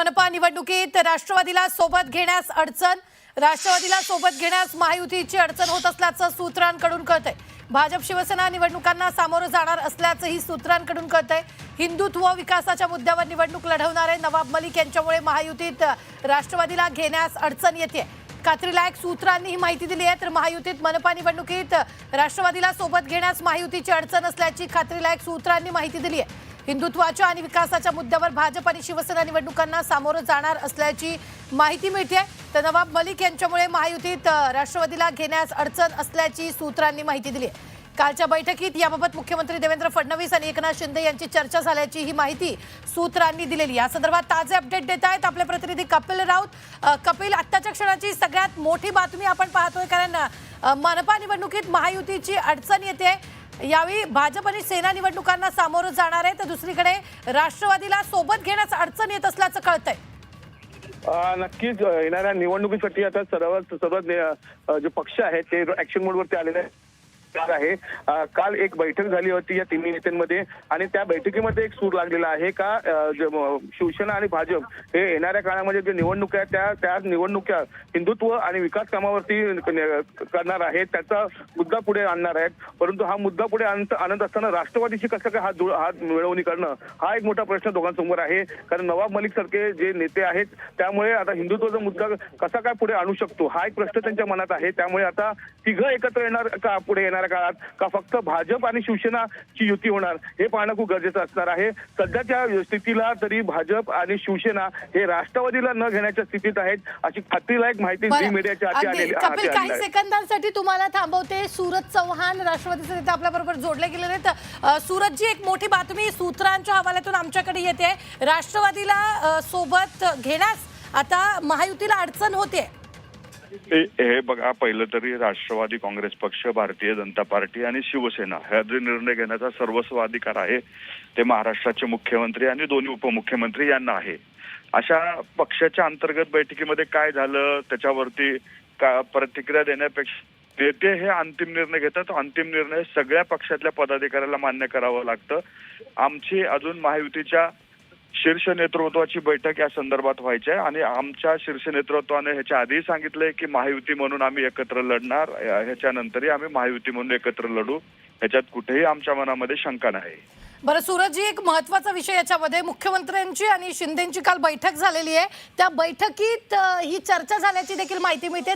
मनपा निवडणुकीत राष्ट्रवादीला सोबत घेण्यास अडचण, राष्ट्रवादीला सोबत घेण्यास महायुतीची अडचण होत असल्याचं सूत्रांकडून कळतंय। भाजप शिवसेना निवडणुकांना सामोरं जाणार असल्याचंही सूत्रांकडून कळतंय। हिंदुत्व विकासाच्या मुद्द्यावर निवडणूक लढवणारे नवाब मलिक यांच्यामुळे महायुतीत राष्ट्रवादीला घेण्यास अडचण येते। खात्रीलायक सूत्रांनी ही माहिती दिली आहे। तर महायुतीत मनपा निवडणुकीत राष्ट्रवादीला सोबत घेण्यास महायुतीची अडचण असल्याची खात्रीलायक सूत्रांनी माहिती दिली आहे। हिंदुत्वाच्या आणि विकासाच्या मुद्द्यावर भाजप आणि शिवसेना निवडणुकांना सामोरं जाणार असल्याची माहिती मिळते। तर नवाब मलिक यांच्यामुळे महायुतीत राष्ट्रवादीला घेण्यास अडचण असल्याची सूत्रांनी माहिती दिली आहे। कालच्या बैठकीत याबाबत मुख्यमंत्री देवेंद्र फडणवीस आणि एकनाथ शिंदे यांची चर्चा झाल्याची ही माहिती सूत्रांनी दिलेली। या संदर्भात ताजे अपडेट देत आहेत आपले प्रतिनिधी कपिल राऊत। कपिल, आत्ताच्या क्षणाची सगळ्यात मोठी बातमी आपण पाहतोय, कारण मनपा निवडणुकीत महायुतीची अडचण येते। यावेळी भाजप आणि सेना निवडणुकांना सामोरं जाणार आहे, तर दुसरीकडे राष्ट्रवादीला सोबत घेण्यास अडचण येत असल्याचं कळतंय। नक्कीच येणाऱ्या निवडणुकीसाठी आता सर्व जे पक्ष आहेत ते ऍक्शन मोडवरती आलेले आहेत आहे। काल एक बैठक झाली होती या तिन्ही नेत्यांमध्ये आणि त्या बैठकीमध्ये एक सूर लागलेला आहे का शिवसेना आणि भाजप हे येणाऱ्या काळामध्ये जे निवडणुका आहेत त्या निवडणुका हिंदुत्व आणि विकास कामावरती करणार आहेत, त्याचा मुद्दा पुढे आणणार आहेत। परंतु हा मुद्दा पुढे आणत असताना राष्ट्रवादीशी कसं काय हात मिळवणी करणं हा एक मोठा प्रश्न दोघांसमोर आहे। कारण नवाब मलिक सारखे जे नेते आहेत त्यामुळे आता हिंदुत्वाचा मुद्दा कसा काय पुढे आणू शकतो हा एक प्रश्न त्यांच्या मनात आहे। त्यामुळे आता तिघं एकत्र येणार का पुढे येणार काळात, का फक्त भाजप आणि शिवसेनाची युती होणार हे पाहणं खूप गरजेचं असणार आहे। सध्याच्या स्थितीला तरी भाजप आणि शिवसेना हे राष्ट्रवादीला न घेण्याच्या स्थितीत आहेत अशी खात्रीलायक माहिती झी मीडियाच्या हाती आलेली आहे। काही सेकंदांसाठी तुम्हाला थांबवते। सूरज चव्हाण राष्ट्रवादीचे नेते आपल्या बरोबर जोडले गेलेले आहेत। सूरजजी, एक मोठी बातमी सूत्रांच्या हवाल्यातून आमच्याकडे येते, राष्ट्रवादीला सोबत घेण्यास आता महायुतीला अडचण होते। हे बघा, पहिलं तरी राष्ट्रवादी काँग्रेस पक्ष, भारतीय जनता पार्टी आणि शिवसेना ह्या जे निर्णय घेण्याचा सर्वस्व अधिकार आहे ते महाराष्ट्राचे मुख्यमंत्री आणि दोन्ही उपमुख्यमंत्री यांना आहे। अशा पक्षाच्या अंतर्गत बैठकीमध्ये काय झालं त्याच्यावरती प्रतिक्रिया देण्यापेक्षा नेते हे अंतिम निर्णय घेतात। अंतिम निर्णय सगळ्या पक्षातल्या पदाधिकाऱ्याला मान्य करावं लागतं। आमची अजून महायुतीच्या शीर्ष नेतृत्वाची बैठक या संदर्भात व्हायची आहे आणि आमच्या शीर्ष नेतृत्वाने ह्याच्या आधी सांगितलंय की महायुती म्हणून आम्ही एकत्र लढणार, ह्याच्यानंतरही आम्ही महायुती म्हणून एकत्र लढू, ह्याच्यात कुठेही आमच्या मनामध्ये शंका नाही। बरं सूरजजी, एक महत्त्वाचा विषय याच्यामध्ये मुख्यमंत्र्यांची आणि शिंदेची काल बैठक झालेली आहे, त्या बैठकीत ही चर्चा झाल्याची देखील माहिती मिळते।